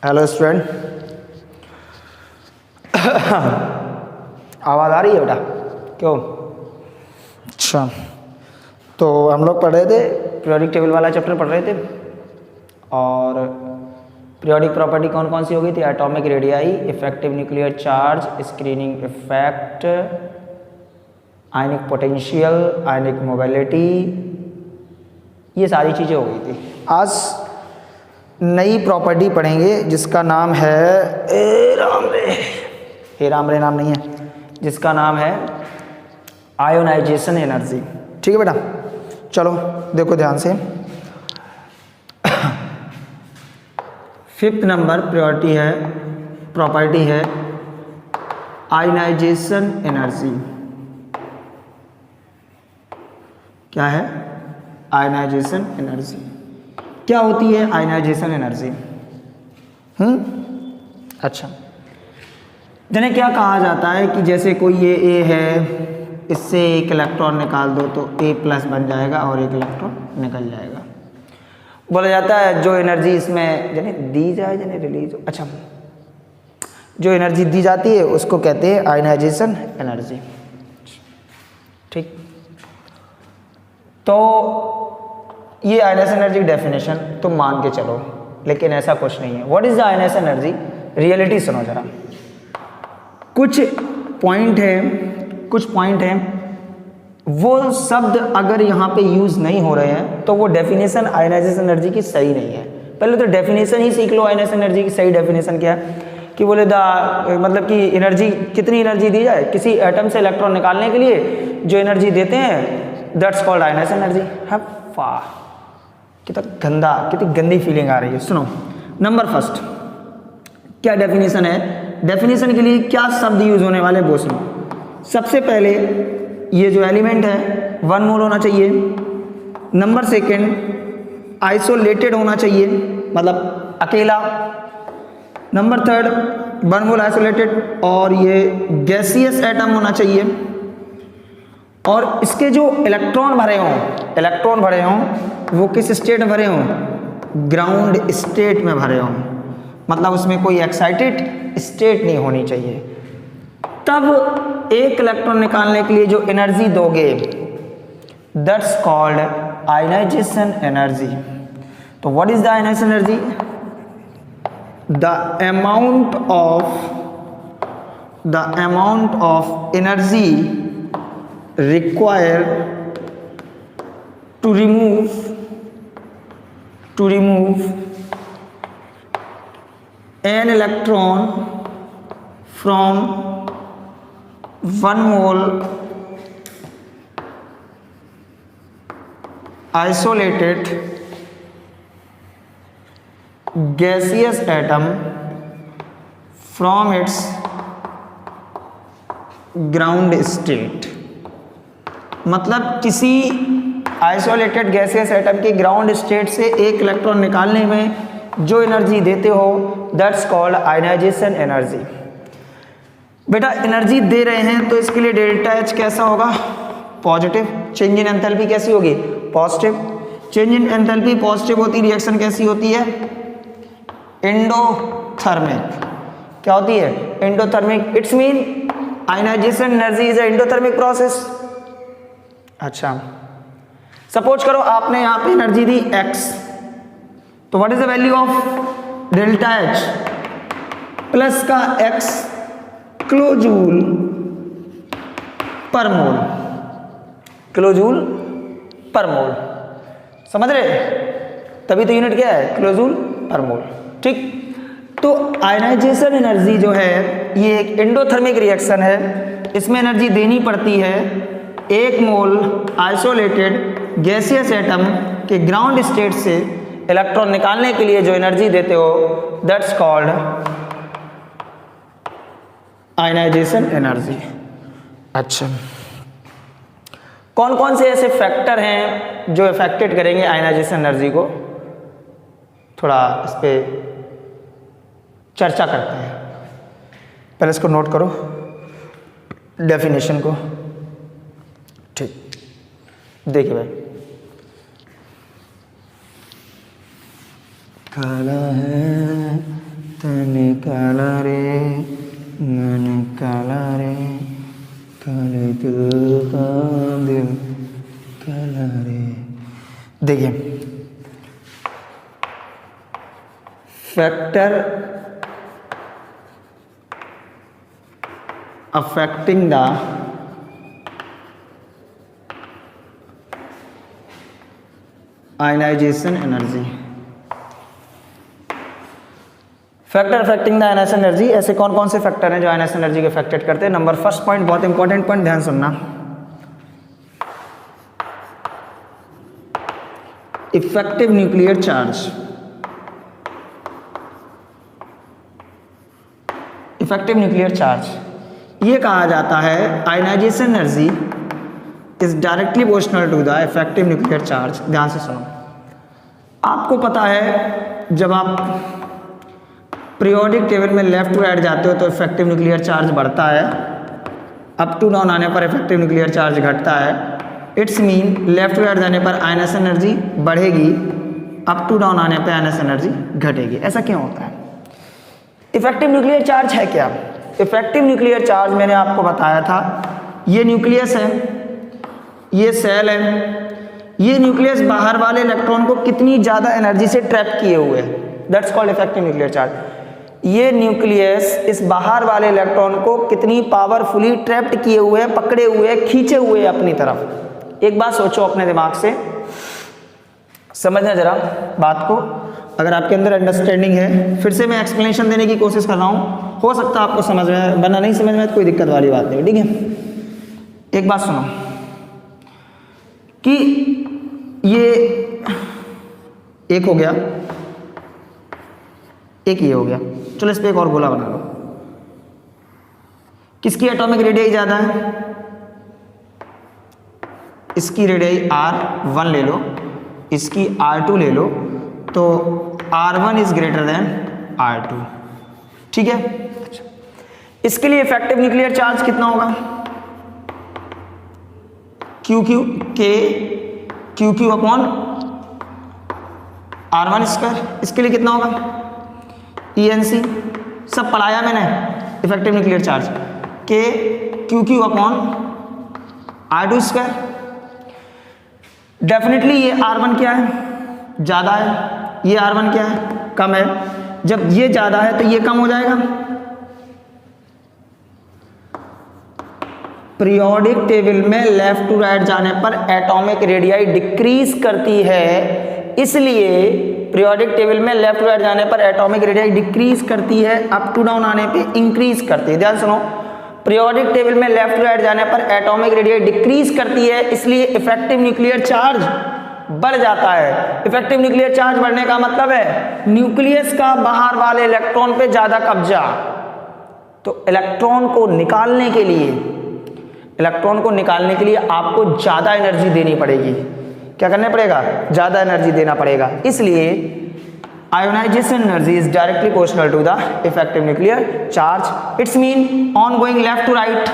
Hello student, आवाज़ आ रही है बेटा? क्यों? अच्छा, तो हम लोग पढ़ रहे थे, पीरियोडिक टेबल वाला चैप्टर पढ़ रहे थे। और पीरियोडिक प्रॉपर्टी कौन कौन सी हो गई थी? Atomic radii, effective nuclear charge, screening effect, ionic potential, ionic mobility, ये सारी चीज़ें हो गई थी। आज नई प्रॉपर्टी पढ़ेंगे जिसका नाम है हे राम रे नाम नहीं है, जिसका नाम है आयोनाइजेशन एनर्जी। ठीक है बेटा, चलो देखो ध्यान से। फिफ्थ नंबर प्रॉपर्टी है आयोनाइजेशन एनर्जी। क्या है आयोनाइजेशन एनर्जी? क्या होती है आयोनाइजेशन एनर्जी? अच्छा, जिन्हें क्या कहा जाता है कि जैसे कोई ये ए है, इससे एक इलेक्ट्रॉन निकाल दो तो ए प्लस बन जाएगा और एक इलेक्ट्रॉन निकल जाएगा। बोला जाता है जो एनर्जी इसमें जिन्हें दी जाए, जिन्हें रिलीज, अच्छा, जो एनर्जी दी जाती है उसको कहते हैं आयोनाइजेशन एनर्जी। ठीक, तो ये आयोनाइजेशन एनर्जी की डेफिनेशन तुम मान के चलो, लेकिन ऐसा कुछ नहीं है। What is the ionization energy? Reality सुनो जरा। कुछ पॉइंट है, वो शब्द अगर यहाँ पे यूज नहीं हो रहे हैं तो वो डेफिनेशन आयोनाइजेशन एनर्जी की सही नहीं है। पहले तो डेफिनेशन ही सीख लो। आयोनाइजेशन एनर्जी की सही डेफिनेशन क्या है? कि बोले मतलब कि एनर्जी, कितनी एनर्जी दी जाए किसी एटम से इलेक्ट्रॉन निकालने के लिए, जो एनर्जी देते हैं दैट्स कॉल्ड आयोनाइजेशन एनर्जी। कितनी गंदी फीलिंग आ रही है। सुनो, नंबर फर्स्ट क्या डेफिनेशन है? डेफिनेशन के लिए क्या शब्द यूज होने वाले वो सुनो। सबसे पहले ये जो एलिमेंट है 1 मोल होना चाहिए। नंबर सेकंड आइसोलेटेड होना चाहिए, मतलब अकेला। नंबर थर्ड 1 मोल आइसोलेटेड, और ये गैसियस एटम होना चाहिए। और इसके जो इलेक्ट्रॉन भरे हों वो किस स्टेट में भरे हों? ग्राउंड स्टेट में भरे हों, मतलब उसमें कोई एक्साइटेड स्टेट नहीं होनी चाहिए। तब एक इलेक्ट्रॉन निकालने के लिए जो एनर्जी दोगे दैट्स कॉल्ड आयोनाइजेशन एनर्जी। तो what is the ionization energy? The amount of energy required to remove an electron from 1 mole isolated gaseous atom from its ground state। मतलब किसी आइसोलेटेड गैसियस एटम के ground state से एक electron निकालने में जो energy देते हो दैट्स कॉल्ड आयोनाइजेशन एनर्जी। बेटा एनर्जी दे रहे हैं तो इसके लिए डेल्टा एच कैसा होगा? पॉजिटिव। चेंज इन एंथैल्पी कैसी होगी? Positive. Change in enthalpy positive होती, रिएक्शन कैसी होती है? एंडोथर्मिक। क्या होती है? Endothermic. It's mean ionization energy is a endothermic process. अच्छा, सपोज करो आपने यहां पे एनर्जी दी x, तो what is the value of delta H? Plus का x kilojoule per mole. Kilojoule per मोल, समझ रहे? तभी तो यूनिट क्या है? किलोजूल पर मोल। ठीक, तो आयोनाइजेशन एनर्जी जो है ये एक एंडोथर्मिक रिएक्शन है। इसमें एनर्जी देनी पड़ती है 1 मोल आइसोलेटेड गैसियस एटम के ग्राउंड स्टेट से इलेक्ट्रॉन निकालने के लिए जो एनर्जी देते हो दैट्स कॉल्ड आयोनाइजेशन एनर्जी। अच्छा, कौन कौन से ऐसे फैक्टर हैं जो इफेक्टेड करेंगे आयोनाइजेशन एनर्जी को? थोड़ा इस पे चर्चा करते हैं। पहले इसको नोट करो, डेफिनेशन को। ठीक, देखिए भाई, काला है तन काला रे मन काला रे काले दिल का दिल काला रे। देखिए factor affecting the ionization energy, factor affecting the ionization energy, ऐसे कौन कौन से फैक्टर हैं जो आयनाइजेशन एनर्जी को अफेक्टेड करते हैं। नंबर फर्स्ट पॉइंट, बहुत इंपॉर्टेंट पॉइंट, ध्यान सुनना, effective nuclear charge. Effective nuclear charge ये कहा जाता है ionization energy is directly proportional to the effective nuclear charge. ध्यान से सुनो, आपको पता है जब आप पीरियोडिक टेबल में लेफ्ट टू राइट जाते हो तो इफेक्टिव न्यूक्लियर चार्ज बढ़ता है, अप टू डाउन आने पर इफेक्टिव न्यूक्लियर चार्ज घटता है। It's mean left to right जाने पर आयनाइजेशन एनर्जी बढ़ेगी, अप टू डाउन आने पर आयनाइजेशन एनर्जी घटेगी। ऐसा क्यों होता है? इफेक्टिव न्यूक्लियर चार्ज है क्या? इफेक्टिव न्यूक्लियर चार्ज मैंने आपको बताया था, ये न्यूक्लियस है, ये सेल है, ये न्यूक्लियस बाहर वाले इलेक्ट्रॉन को कितनी ज़्यादा एनर्जी से ट्रैप किए हुए है, that's called effective nuclear charge. ये न्यूक्लियस इस बाहर वाले इलेक्ट्रॉन को कितनी पावरफुली ट्रैप्ड किए हुए, पकड़े हुए, खींचे हुए अपनी तरफ। एक बात सोचो अपने दिमाग से, समझना जरा बात को, अगर आपके अंदर अंडरस्टैंडिंग है। फिर से मैं एक्सप्लेनेशन देने की कोशिश कर रहा हूँ, हो सकता है आपको समझ में, वरना नहीं समझ में तो कोई दिक्कत वाली बात नहीं, ठीक है। एक बात सुनो कि ये एक हो गया, एक ये हो गया, चलो इस पे एक और गोला बना लो। किसकी एटॉमिक रेडियस ज़्यादा है? इसकी रेडियस R1 ले लो, इसकी R2 ले लो, तो R1 is greater then R2, ठीक है। अच्छा, इसके लिए इफेक्टिव न्यूक्लियर चार्ज कितना होगा? Q Q upon R1 square. इसके लिए कितना होगा? ENC, सब पढ़ाया मैंने, इफेक्टिव न्यूक्लियर चार्ज के Q upon R2 square. Definitely ये R1 क्या है? ज़्यादा है, ये R1 क्या है? कम है। जब ये ज़्यादा है तो ये कम हो जाएगा। पीरियोडिक टेबल में लेफ्ट टू राइट जाने पर एटॉमिक रेडियस डिक्रीज करती है, इसलिए पीरियोडिक टेबल में लेफ्ट टू राइट जाने पर एटॉमिक रेडियस डिक्रीज करती है, अप टू डाउन आने पे इंक्रीज करती है। ध्यान सुनो, पीरियोडिक टेबल में लेफ्ट टू राइट जाने पर एटॉमिक रेडियस डिक्रीज करती है, इसलिए इफेक्टिव न्यूक्लियर चार्ज बढ़ जाता है। इफेक्टिव न्यूक्लियर चार्ज बढ़ने का मतलब है न्यूक्लियस का बाहर वाले इलेक्ट्रॉन पे ज्यादा कब्जा। तो इलेक्ट्रॉन को निकालने के लिए आपको ज्यादा एनर्जी देनी पड़ेगी। क्या करना पड़ेगा? ज्यादा एनर्जी देना पड़ेगा। इसलिए ionization energy is directly proportional to the effective nuclear charge. It's mean on going left to right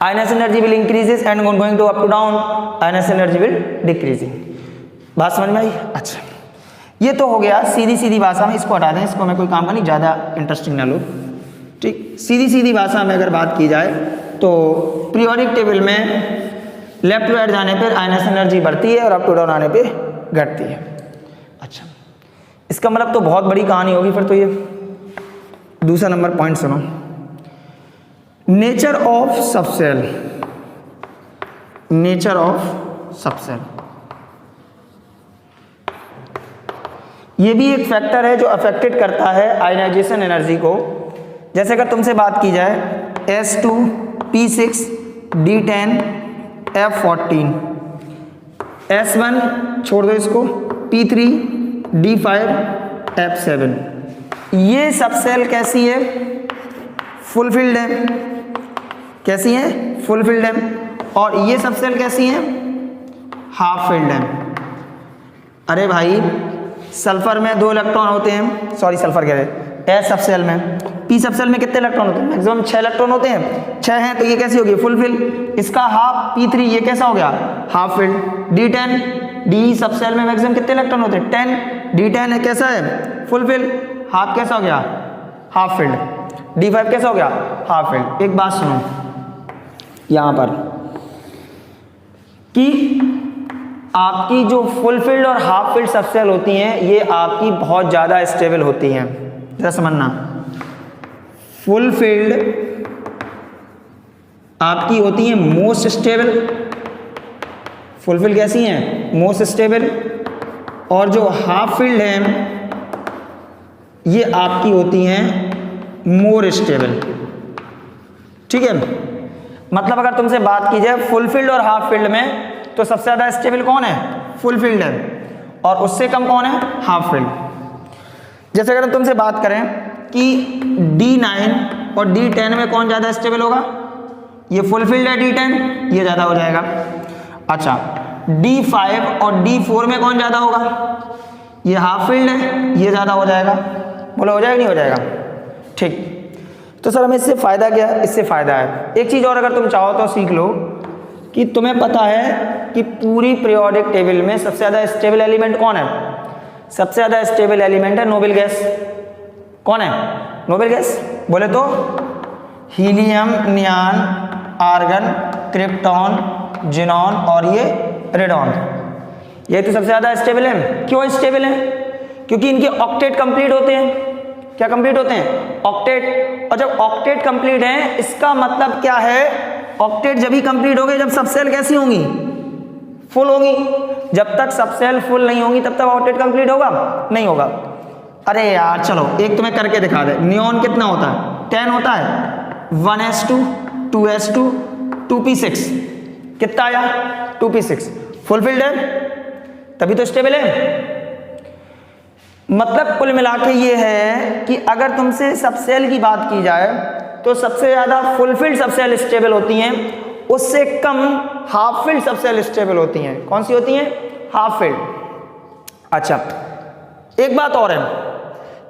ionization energy will increases and on going to up to down ionization energy will decreasing. बात समझ में आई? अच्छा, ये तो हो गया सीधी सीधी भाषा में, इसको हटा दें, इसको मैं कोई काम का नहीं, ज़्यादा इंटरेस्टिंग ना लो, ठीक। सीधी सीधी भाषा में अगर बात की जाए तो पीरियोडिक टेबल में लेफ्ट टू राइट जाने पर आयनाइजेशन एनर्जी बढ़ती है और अप टू डाउन आने पे घटती है। अच्छा, इसका मतलब तो बहुत बड़ी कहानी होगी फिर तो ये। दूसरा नंबर पॉइंट सुनो, nature of subshell. Nature of subshell ये भी एक फैक्टर है जो अफेक्टेड करता है आयनाइजेशन एनर्जी को। जैसे अगर तुमसे बात की जाए S2 P6 D10 F14, S1 छोड़ दो इसको, P3 D5 F7, ये सबसेल कैसी है? फुलफिल्ड है। कैसी है? फुलफिल्ड है। और ये सबसेल कैसी है? हाफ फिल्ड है। अरे भाई, सल्फर में 2 इलेक्ट्रॉन होते हैं, सॉरी सल्फर कह रहे, S सबसेल में, P सबसेल में कितने इलेक्ट्रॉन होते हैं? मैक्सिमम 6 इलेक्ट्रॉन होते हैं, 6 हैं, तो ये कैसी होगी? फुलफिल। इसका हाफ P3, ये कैसा हो गया? Half filled. D10 D subshell में मैक्सिमम कितने इलेक्ट्रॉन होते हैं? 10, D10 है कैसा है, फुलफिल, हाफ कैसा हो गया, हाफ फिल्ड। D5 कैसा हो गया, हाफ फिल्ड। एक बात सुनो यहाँ पर कि आपकी जो फुल फील्ड और हाफ फील्ड सबसेल होती हैं ये आपकी बहुत ज़्यादा स्टेबल होती हैं। जरा समझना, फुल फील्ड आपकी होती हैं मोस्ट स्टेबल, फुल फील्ड कैसी हैं, मोस्ट स्टेबल, और जो हाफ फील्ड हैं ये आपकी होती हैं मोर स्टेबल। ठीक है, मतलब अगर तुमसे बात की जाए फुल फील्ड और हाफ फील्ड में तो सबसे ज़्यादा स्टेबल कौन है, फुल फील्ड है, और उससे कम कौन है, हाफ फील्ड। जैसे अगर तुमसे बात करें कि D9 और D10 में कौन ज़्यादा स्टेबल होगा, ये फुल फील्ड है D10, ये ज़्यादा हो जाएगा। अच्छा, D5 और D4 में कौन ज़्यादा होगा, ये हाफ फील्ड है, ये ज़्यादा हो जाएगा। बोलो हो जाएगा नहीं हो जाएगा। ठीक, तो सर हमें इससे फ़ायदा क्या है, इससे फ़ायदा है एक चीज़ और अगर तुम चाहो तो सीख लो कि तुम्हें पता है कि पूरी पीरियोडिक टेबल में सबसे ज़्यादा स्टेबल एलिमेंट कौन है, सबसे ज़्यादा स्टेबल एलिमेंट है नोबल गैस। कौन है नोबल गैस, बोले तो helium, neon, argon, krypton, xenon और ये रेडॉन, ये तो सबसे ज़्यादा स्टेबल है। क्यों स्टेबल है, क्योंकि इनके ऑक्टेट कंप्लीट होते हैं। क्या कंप्लीट होते हैं, ऑक्टेट। और जब ऑक्टेट कंप्लीट है इसका मतलब क्या है, ऑक्टेट जब ही कंप्लीट हो गए जब सब सेल कैसी होंगी, फुल होंगी। जब तक सब सेल फुल नहीं होंगी तब तक ऑक्टेट कंप्लीट होगा नहीं होगा। अरे यार चलो एक तुम्हें करके दिखा दे, नियॉन कितना होता है, 10 होता है, 1s2 2s2 2p6, कितना आया 2p6, फुलफिल्ड है तभी तो स्टेबल है। मतलब कुल मिला के ये है कि अगर तुमसे सबसेल की बात की जाए तो सबसे ज़्यादा फुलफिल्ड सबसेल स्टेबल होती हैं, उससे कम हाफ फिल्ड सबसेल स्टेबल होती हैं। कौन सी होती हैं, हाफ फिल्ड। अच्छा एक बात और है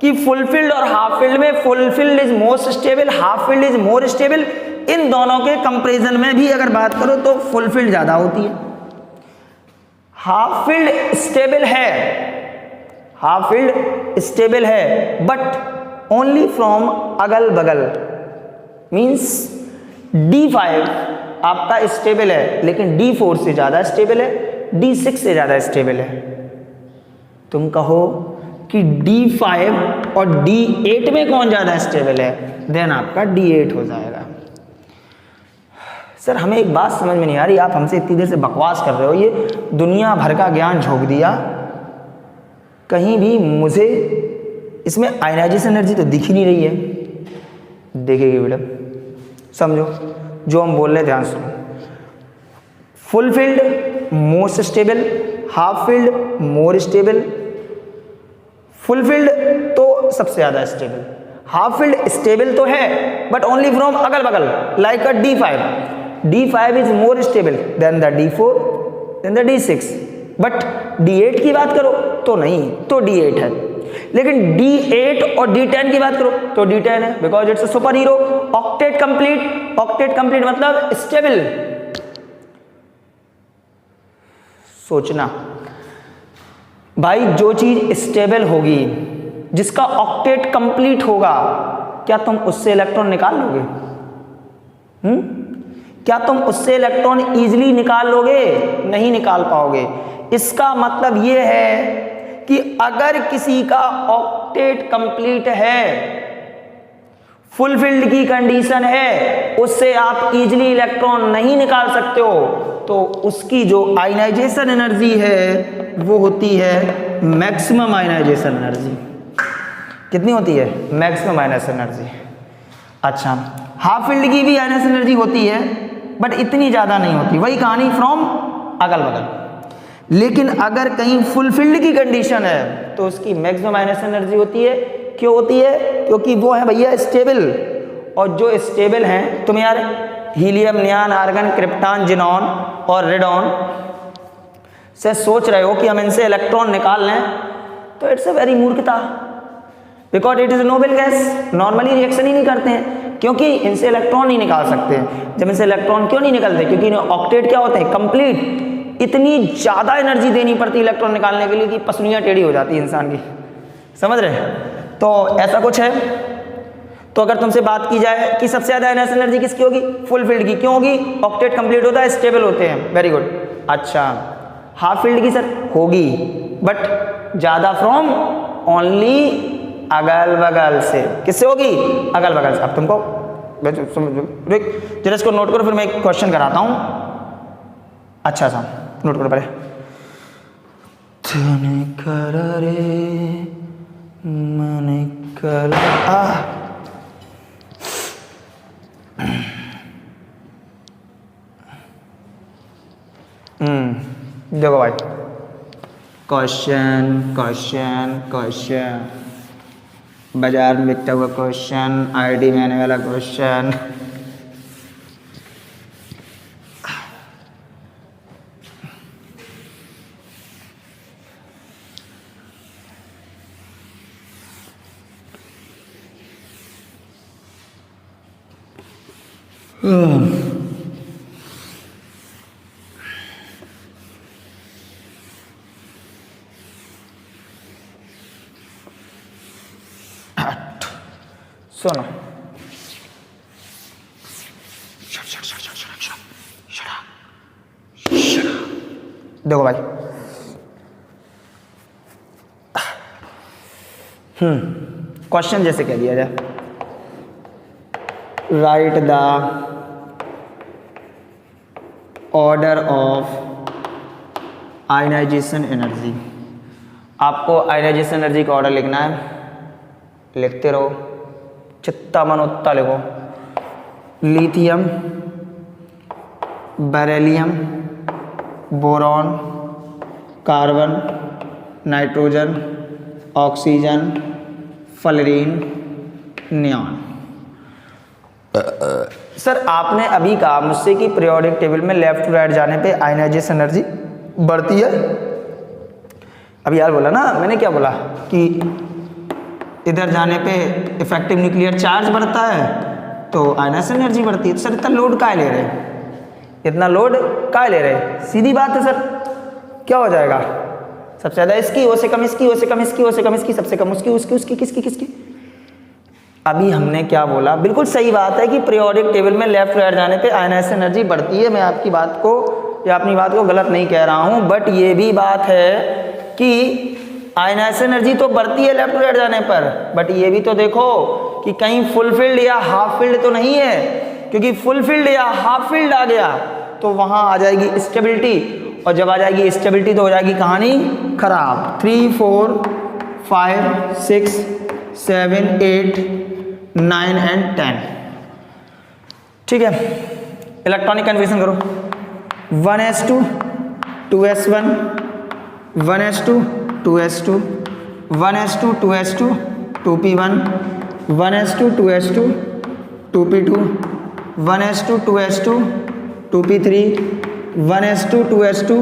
कि फुलफिल्ड और हाफ फिल्ड में full filled is most stable, half filled is more stable. इन दोनों के कंपैरिजन में भी अगर बात करो तो फुलफिल्ड ज़्यादा होती है। हाफ फिल्ड स्टेबल है, हाफ फील्ड स्टेबल है बट ओनली फ्रॉम अगल बगल, मींस D5 आपका स्टेबल है लेकिन D4 से ज़्यादा स्टेबल है, D6 से ज़्यादा स्टेबल है। तुम कहो कि D5 और D8 में कौन ज़्यादा स्टेबल है, देन आपका D8 हो जाएगा। सर हमें एक बात समझ में नहीं आ रही, आप हमसे इतनी देर से बकवास कर रहे हो, ये दुनिया भर का ज्ञान झोंक दिया, कहीं भी मुझे इसमें आयनाइजेशन एनर्जी तो दिख ही नहीं रही है। देखेगी बेटा, समझो जो हम बोल रहे हैं, ध्यान सुनो। Full field most stable, half field more stable. Full field तो सबसे ज़्यादा स्टेबल, हाफ फील्ड स्टेबल तो है बट ओनली फ्रॉम अगल बगल, like a D5। D5 is more stable than the D4 than the D6, but D8 की बात करो तो नहीं, तो D8 है। लेकिन D8 और D10 की बात करो तो D10 है, because it's a super hero. Octet complete, octet complete मतलब स्टेबल। सोचना भाई, जो चीज स्टेबल होगी, जिसका ऑक्टेट कंप्लीट होगा, क्या तुम उससे इलेक्ट्रॉन निकाल लोगे? क्या तुम उससे इलेक्ट्रॉन इजीली निकाल लोगे? नहीं निकाल पाओगे। इसका मतलब यह है कि अगर किसी का ऑक्टेट कंप्लीट है, फुलफिल्ड की कंडीशन है, उससे आप इजीली इलेक्ट्रॉन नहीं निकाल सकते हो, तो उसकी जो आयनाइजेशन एनर्जी है वो होती है मैक्सिमम आयनाइजेशन एनर्जी। कितनी होती है? Maximum ionization energy. अच्छा, हाफ फील्ड की भी आयनाइजेशन एनर्जी होती है बट इतनी ज़्यादा नहीं होती, वही कहानी फ्रॉम अगल बगल। लेकिन अगर कहीं फुलफिल्ड की कंडीशन है तो उसकी मैक्सिमम आयनाइजेशन एनर्जी होती है। क्यों होती है? क्योंकि वो है भैया स्टेबल, और जो स्टेबल हैं, तुम यार helium, neon, argon, krypton, xenon और रेडॉन से सोच रहे हो कि हम इनसे इलेक्ट्रॉन निकाल लें, तो इट्स अ वेरी मूर्खता, because it is noble gas. Normally reaction ही नहीं करते हैं क्योंकि इनसे इलेक्ट्रॉन नहीं निकाल सकते। जब इनसे इलेक्ट्रॉन क्यों नहीं निकलते? क्योंकि ऑक्टेट क्या होते हैं? कंप्लीट। इतनी ज़्यादा एनर्जी देनी पड़ती है इलेक्ट्रॉन निकालने के लिए कि पसलियाँ टेढ़ी हो जाती है इंसान की, समझ रहे हैं। तो ऐसा कुछ है। तो अगर तुमसे बात की जाए कि सबसे ज़्यादा एनर्जी किसकी होगी, फुल फील्ड की। क्यों होगी, ऑक्टेट कंप्लीट होता है, स्टेबल होते हैं, वेरी गुड। अच्छा, हाफ फील्ड की सर होगी, बट ज़्यादा फ्रॉम ओनली अगल बगल से। किससे होगी, अगल बगल से। अब तुमको जरा इसको नोट करो, फिर मैं एक क्वेश्चन कराता हूं। अच्छा सा नोट करो पहले। तने कर रे मने कर देखो भाई, क्वेश्चन क्वेश्चन क्वेश्चन, बाजार में बिकता हुआ क्वेश्चन, आईडी में आने वाला क्वेश्चन। सुनो, देखो भाई, क्वेश्चन जैसे कह दिया जाए, write the order of ionization energy. आपको आयनाइजेशन एनर्जी का ऑर्डर लिखना है, लिखते रहो, चित्ता मन उत्ता लिखो। Lithium, beryllium, boron, carbon, nitrogen, oxygen, fluorine, neon. Sir आपने अभी कहा मुझसे कि पीरियोडिक टेबल में लेफ्ट टू राइट जाने पे आयनाइजेशन एनर्जी बढ़ती है। अभी यार बोला ना मैंने, क्या बोला कि इधर जाने पे इफेक्टिव न्यूक्लियर चार्ज बढ़ता है तो आयनाइजेशन एनर्जी बढ़ती है। सर इतना लोड काहे ले रहे हैं, इतना लोड काहे ले रहे हैं, सीधी बात है सर। क्या हो जाएगा, सबसे ज़्यादा इसकी, वो से कम इसकी, वो से कम इसकी, वो से कम इसकी, सबसे कम उसकी, उसकी, उसकी, किसकी, किसकी। अभी हमने क्या बोला, बिल्कुल सही बात है कि पीरियोडिक टेबल में लेफ्ट राइट जाने पे आयनाइजेशन एनर्जी बढ़ती है। मैं आपकी बात को या अपनी बात को गलत नहीं कह रहा हूँ, बट ये भी बात है कि आयनाइजेशन एनर्जी तो बढ़ती है लेफ्ट टू राइट जाने पर, बट ये भी तो देखो कि कहीं फुल फील्ड या हाफ फील्ड तो नहीं है, क्योंकि फुल फील्ड या हाफ फील्ड आ गया तो वहाँ आ जाएगी स्टेबिलिटी, और जब आ जाएगी स्टेबिलिटी तो हो जाएगी कहानी खराब। 3, 4, 5, 6, 7, 8, 9 एंड 10। ठीक है, इलेक्ट्रॉनिक कन्फर्मेशन करो। 1s2 2s1 1s2 2s2 1s2 2s2 2p1 1s2 2s2 2p2 1s2 2s2 2p3 1s2 2s2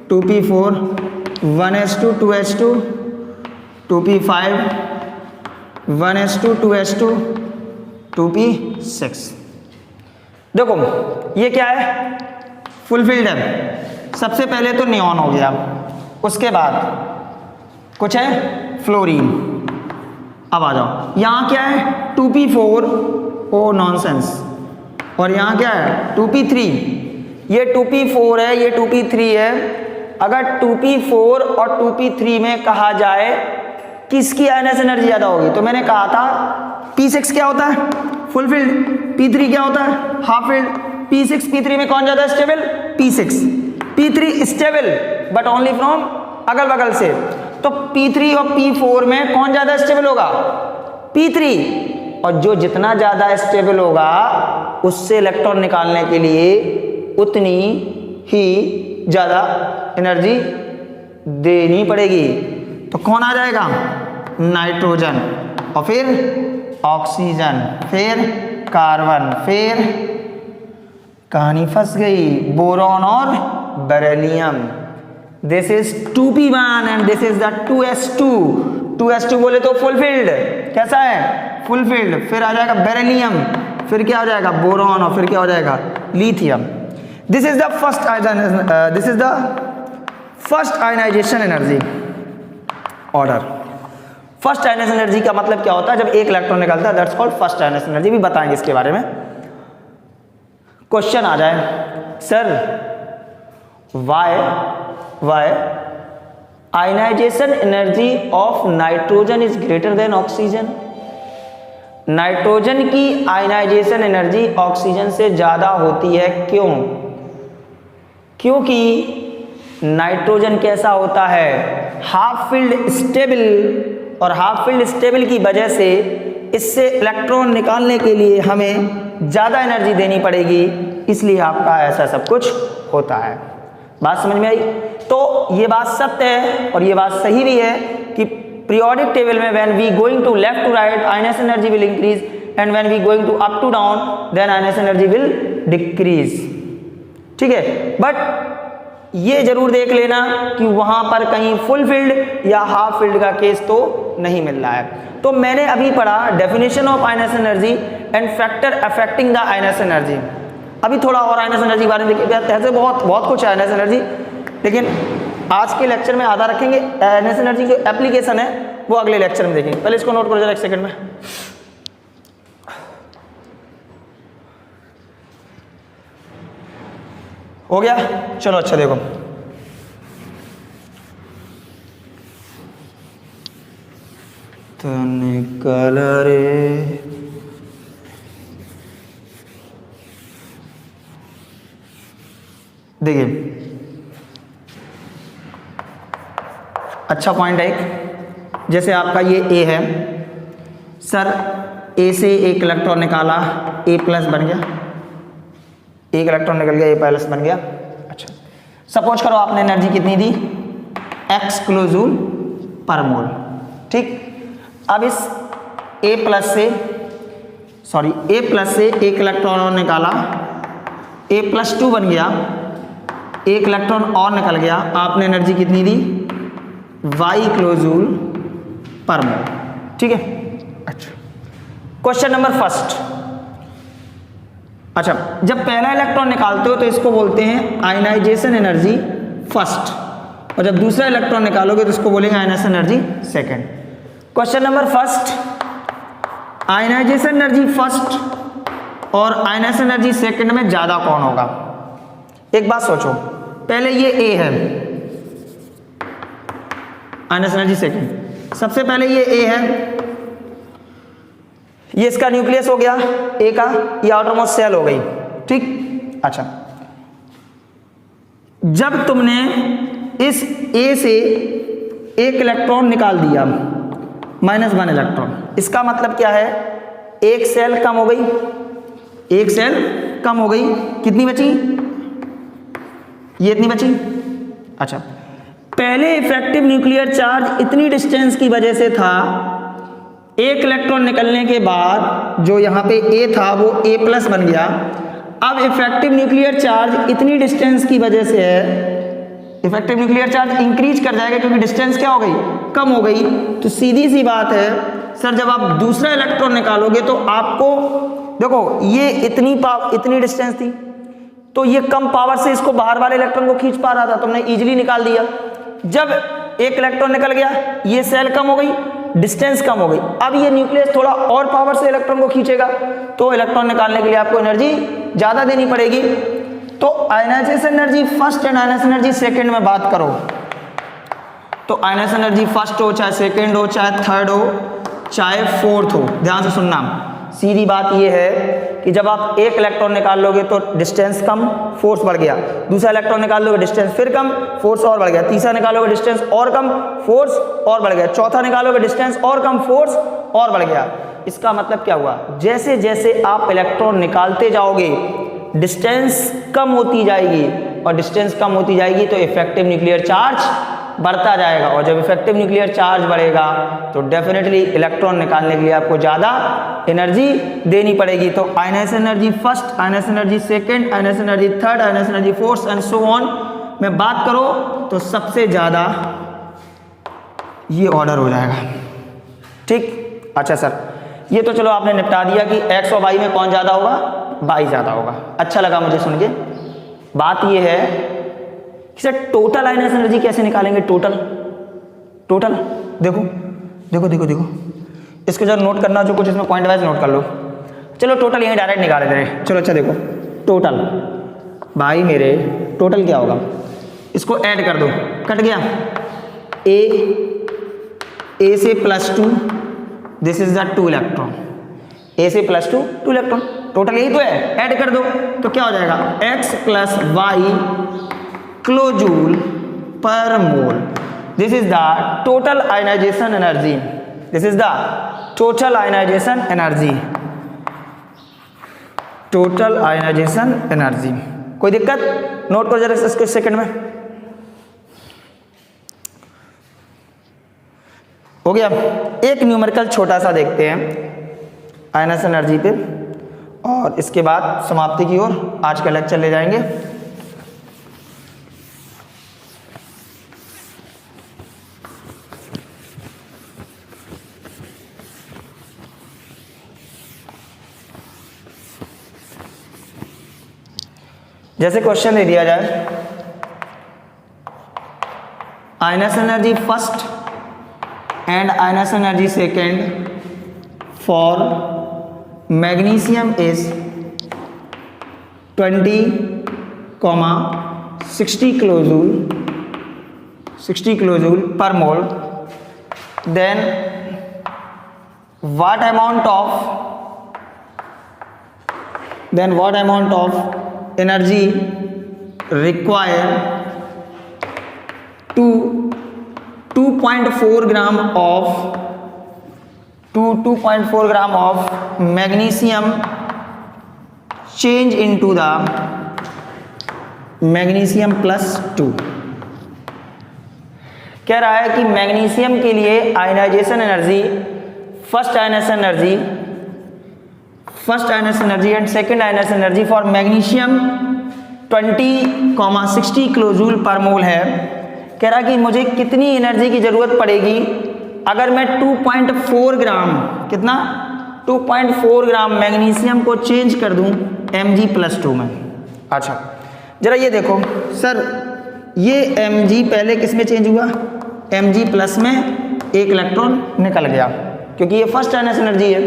2p4 1s2 2s2 2p5 1s2 2s2 2p6। देखो ये क्या है, फुल फील्ड है। सबसे पहले तो नियॉन हो गया, उसके बाद कुछ है फ्लोरीन। अब आ जाओ, यहाँ क्या है 2p4, ओ नॉनसेंस, और यहाँ क्या है 2p3। ये 2p4 है, ये 2p3 है। अगर 2p4 और 2p3 में कहा जाए किसकी आयनाइजेशन एनर्जी ज़्यादा होगी, तो मैंने कहा था p6 क्या होता है फुल फील्ड, p3 क्या होता है हाफ फील्ड। p6 p3 में कौन ज़्यादा stable, p6। p3 stable but only from अगल बगल से, तो p3 और p4 में कौन ज़्यादा स्टेबल होगा, p3। और जो जितना ज़्यादा स्टेबल होगा उससे इलेक्ट्रॉन निकालने के लिए उतनी ही ज़्यादा एनर्जी देनी पड़ेगी। तो कौन आ जाएगा, नाइट्रोजन, और फिर ऑक्सीजन, फिर कार्बन, फिर कहानी फंस गई बोरॉन और beryllium. This is 2p1 and this is the 2s2। 2s2 बोले तो फुल फील्ड, कैसा है फुल फील्ड। फिर आ जाएगा बेरिलियम, फिर क्या हो जाएगा बोरॉन, और फिर क्या हो जाएगा lithium. This is the first ionization energy order. First ionization energy का मतलब क्या होता है? जब एक इलेक्ट्रॉन निकलता है, that's called first ionization energy. भी बताएंगे इसके बारे में। क्वेश्चन आ जाए sir, why ionization energy of nitrogen is greater than oxygen. Nitrogen की आयनाइजेशन एनर्जी ऑक्सीजन से ज्यादा होती है, क्यों? क्योंकि नाइट्रोजन कैसा होता है? हाफ फील्ड स्टेबल, और हाफ फील्ड स्टेबल की वजह से इससे इलेक्ट्रॉन निकालने के लिए हमें ज़्यादा एनर्जी देनी पड़ेगी, इसलिए आपका ऐसा सब कुछ होता है। बात समझ में आई? तो ये बात सत्य है और ये बात सही भी है कि पीरियोडिक टेबल में when we going to left to right ionization energy will increase, and when we going to up to down then ionization energy will decrease. ठीक है, बट ये जरूर देख लेना कि वहां पर कहीं फुल फील्ड या हाफ फील्ड का केस तो नहीं मिल रहा है। तो मैंने अभी पढ़ा definition of ionization energy and factor affecting the ionization energy. अभी थोड़ा और आयनाइजेशन एनर्जी के बारे में देखिए। ऐसे बहुत कुछ है आयनाइजेशन एनर्जी, लेकिन आज के लेक्चर में आधा रखेंगे। आयनाइजेशन एनर्जी जो एप्लीकेशन है वो अगले लेक्चर में देखेंगे। पहले इसको नोट करो जरा एक सेकंड में। हो गया? चलो अच्छा देखो, तो निकल रे, देखिए अच्छा पॉइंट है एक। जैसे आपका ये ए है सर, ए से एक इलेक्ट्रॉन निकाला, ए प्लस बन गया, एक इलेक्ट्रॉन निकल गया, ए प्लस बन गया। अच्छा, सपोज करो आपने एनर्जी कितनी दी? x किलोजूल पर मोल। ठीक, अब इस ए प्लस से एक इलेक्ट्रॉन निकाला, ए प्लस 2 बन गया, एक इलेक्ट्रॉन और निकल गया, आपने एनर्जी कितनी दी? y किलोजूल पर मोल। ठीक है, अच्छा क्वेश्चन नंबर फर्स्ट। अच्छा, जब पहला इलेक्ट्रॉन निकालते हो तो इसको बोलते हैं आयनाइजेशन एनर्जी फर्स्ट, और जब दूसरा इलेक्ट्रॉन निकालोगे तो इसको बोलेंगे ionization energy second. Question number first, ionization energy first और आयनाइजेशन एनर्जी सेकंड में ज्यादा कौन होगा? एक बात सोचो, पहले ये ए है, आयनाइजेशन एनर्जी सेकंड, सबसे पहले ये ए है, ये इसका न्यूक्लियस हो गया ए का, ये आउटरमोस्ट सेल हो गई। ठीक, अच्छा जब तुमने इस ए से एक इलेक्ट्रॉन निकाल दिया, -1 इलेक्ट्रॉन, इसका मतलब क्या है? एक सेल कम हो गई, एक सेल कम हो गई। कितनी बची? ये इतनी बची। अच्छा, पहले इफेक्टिव न्यूक्लियर चार्ज इतनी डिस्टेंस की वजह से था, एक इलेक्ट्रॉन निकलने के बाद जो यहाँ पे ए था वो ए प्लस बन गया। अब इफेक्टिव न्यूक्लियर चार्ज इतनी डिस्टेंस की वजह से है, इफेक्टिव न्यूक्लियर चार्ज इंक्रीज कर जाएगा क्योंकि डिस्टेंस क्या हो गई? कम हो गई। तो सीधी सी बात है सर, जब आप दूसरा इलेक्ट्रॉन निकालोगे तो आपको देखो ये इतनी डिस्टेंस थी, तो ये कम पावर से इसको बाहर वाले इलेक्ट्रॉन को खींच पा रहा था, तुमने इजीली निकाल दिया। जब एक इलेक्ट्रॉन निकल गया, ये सेल कम हो गई, डिस्टेंस कम हो गई, अब ये न्यूक्लियस थोड़ा और पावर से इलेक्ट्रॉन को खींचेगा, तो इलेक्ट्रॉन निकालने के लिए आपको एनर्जी ज्यादा देनी पड़ेगी। तो ionization energy first and ionization energy second में बात करो तो आयनाइजेशन एनर्जी फर्स्ट हो, चाहे सेकंड हो, चाहे थर्ड हो, चाहे फोर्थ हो, ध्यान से सुनना, सीधी बात यह है कि जब आप एक इलेक्ट्रॉन निकाल लोगे तो डिस्टेंस कम, फोर्स बढ़ गया, दूसरा इलेक्ट्रॉन निकाल लोगे डिस्टेंस फिर कम, फोर्स और बढ़ गया, तीसरा निकालोगे डिस्टेंस और कम, फोर्स और बढ़ गया, चौथा निकालोगे डिस्टेंस और कम, फोर्स और बढ़ गया। इसका मतलब क्या हुआ? जैसे जैसे आप इलेक्ट्रॉन निकालते जाओगे डिस्टेंस कम होती जाएगी, और डिस्टेंस कम होती जाएगी तो इफेक्टिव न्यूक्लियर चार्ज बढ़ता जाएगा, और जब इफेक्टिव न्यूक्लियर चार्ज बढ़ेगा तो डेफिनेटली इलेक्ट्रॉन निकालने के लिए आपको ज़्यादा एनर्जी देनी पड़ेगी। तो ionization energy first, ionization energy second, ionization energy third, ionization energy fourth and so on में बात करो तो सबसे ज़्यादा ये ऑर्डर हो जाएगा। ठीक, अच्छा सर ये तो चलो आपने निपटा दिया कि एक्स और वाई में कौन ज़्यादा होगा? वाई ज़्यादा होगा। अच्छा लगा मुझे सुन के। बात ये है कि सर टोटल आयनाइजेशन एनर्जी कैसे निकालेंगे? टोटल देखो देखो देखो देखो, इसको जब नोट करना जो कुछ इसमें पॉइंट वाइज नोट कर लो। चलो टोटल यहीं डायरेक्ट निकाले दे रहे। चलो अच्छा देखो, टोटल भाई मेरे टोटल क्या होगा, इसको ऐड कर दो, कट गया। ए से +2, दिस इज द 2 इलेक्ट्रॉन, ए से +2 2 इलेक्ट्रॉन, टोटल यही तो है, ऐड कर दो तो क्या हो जाएगा, x + y kilojoule per mole. This is the total ionization energy, this is the total ionization energy, total ionization energy. कोई दिक्कत? नोट करो जरा इसको सेकंड में। हो गया। एक न्यूमेरिकल छोटा सा देखते हैं आयनाइजेशन एनर्जी पे, और इसके बाद समाप्ति की ओर आज का लेक्चर ले जाएंगे। जैसे क्वेश्चन दे दिया जाए, ionization energy first and ionization energy second for magnesium is 20,60 kilojoule per mole, then what amount of energy required to 2.4 gram of magnesium change into the magnesium +2। कह रहा है कि मैग्नीशियम के लिए ionization energy, first ionization energy and second ionization energy for magnesium 20,60 kilojoule per mole है। कह रहा कि मुझे कितनी एनर्जी की जरूरत पड़ेगी अगर मैं 2.4 ग्राम, कितना 2.4 ग्राम मैग्नीशियम को चेंज कर दूं Mg+2 में। अच्छा जरा ये देखो सर, ये Mg पहले किस में चेंज हुआ, Mg+ में एक इलेक्ट्रॉन निकल गया, क्योंकि ये फर्स्ट आयनाइजेशन एनर्जी है।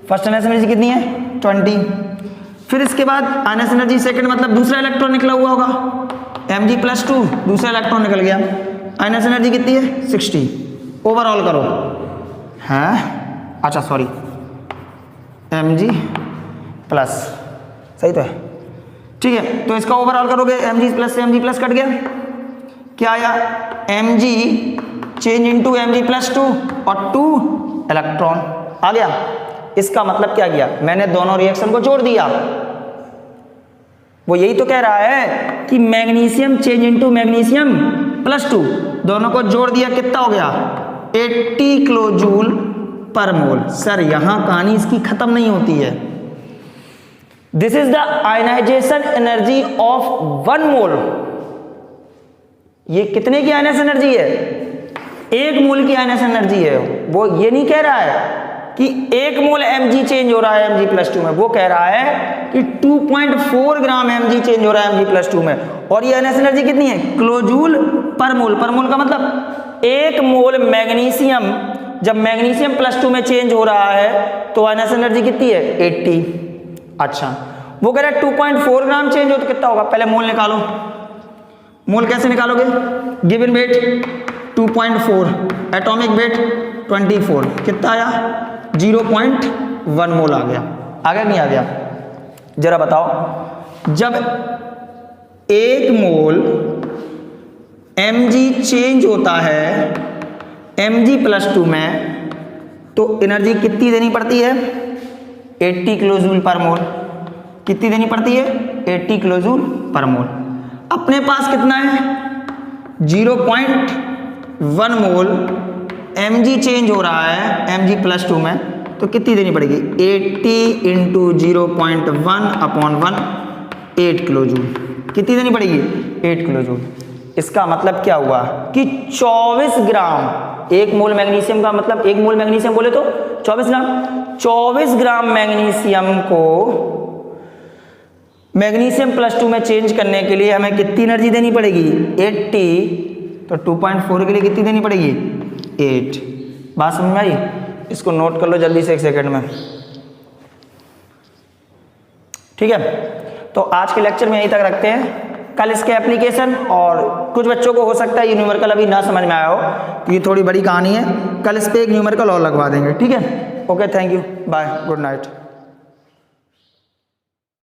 फर्स्ट आयनाइजेशन एनर्जी कितनी है 20। फिर इसके बाद आयनाइजेशन एनर्जी सेकंड मतलब दूसरा इलेक्ट्रॉन निकला हुआ होगा, Mg+2 दूसरा इलेक्ट्रॉन निकल गया, आयनाइजेशन एनर्जी कितनी है 60। ओवरऑल करो, हैं अच्छा सॉरी Mg+, सही तो है, ठीक है। तो इसका ओवरऑल करोगे Mg+ से Mg+ कट गया, क्या आया Mg चेंज इनटू Mg+2 और 2 इलेक्ट्रॉन आ गया। इसका मतलब क्या किया, मैंने दोनों रिएक्शन को जोड़ दिया। वो यही तो कह रहा है कि मैग्नीशियम चेंज इनटू मैग्नीशियम+2 दोनों को जोड़ दिया, कितना हो गया 80 किलोजूल पर मोल। सर यहां कहानी इसकी खत्म नहीं होती है। This is the ionization energy of 1 mole. ये कितने की आयनाइजेशन एनर्जी है, 1 मोल की आयनाइजेशन एनर्जी है। वो ये नहीं कह रहा है कि 1 मोल Mg चेंज हो रहा है Mg+2 में, वो कह रहा है कि 2.4 ग्राम Mg चेंज हो रहा है Mg+2 में। और ये आयनाइजेशन एनर्जी कितनी है, किलोजूल पर मोल। पर मोल का मतलब 1 मोल मैग्नीशियम जब मैग्नीशियम+2 में चेंज हो रहा है तो आयनाइजेशन एनर्जी कितनी है 80। अच्छा वो कह रहा है 2.4 ग्राम चेंज हो तो कितना होगा, पहले मोल निकालो। मोल कैसे निकालोगे, गिवन वेट 2.4, एटॉमिक वेट 24, कितना आया 0.1 मोल आ गया। आ गया नहीं आ गया, जरा बताओ। जब 1 मोल Mg चेंज होता है Mg+2 में तो एनर्जी कितनी देनी पड़ती है 80 किलोजूल पर मोल। कितनी देनी पड़ती है 80 किलोजूल पर मोल। अपने पास कितना है 0.1 मोल Mg चेंज हो रहा है Mg+2 में, तो कितनी देनी पड़ेगी 80 × 0.1/1 8 किलोजूल। कितनी देनी पड़ेगी 8 किलोजूल। इसका मतलब क्या हुआ कि 24 ग्राम, 1 मोल मैग्नीशियम का मतलब 1 मोल मैग्नीशियम बोले तो 24 ग्राम, 24 ग्राम मैग्नीशियम को मैग्नीशियम +2 में चेंज करने के लिए हमें कितनी एनर्जी देनी पड़ेगी 80, तो 2.4 के लिए कितनी देनी पड़ेगी 8। बात समझ में आई? इसको नोट कर लो जल्दी से 1 सेकंड में, ठीक है। तो आज के लेक्चर में यहीं तक रखते हैं, कल इसके एप्लीकेशन, और कुछ बच्चों को हो सकता है ये न्यूमेरिकल अभी ना समझ में आया हो, तो ये थोड़ी बड़ी कहानी है, कल इस पे एक न्यूमेरिकल और लगवा देंगे, ठीक है। Okay, thank you, bye, good night.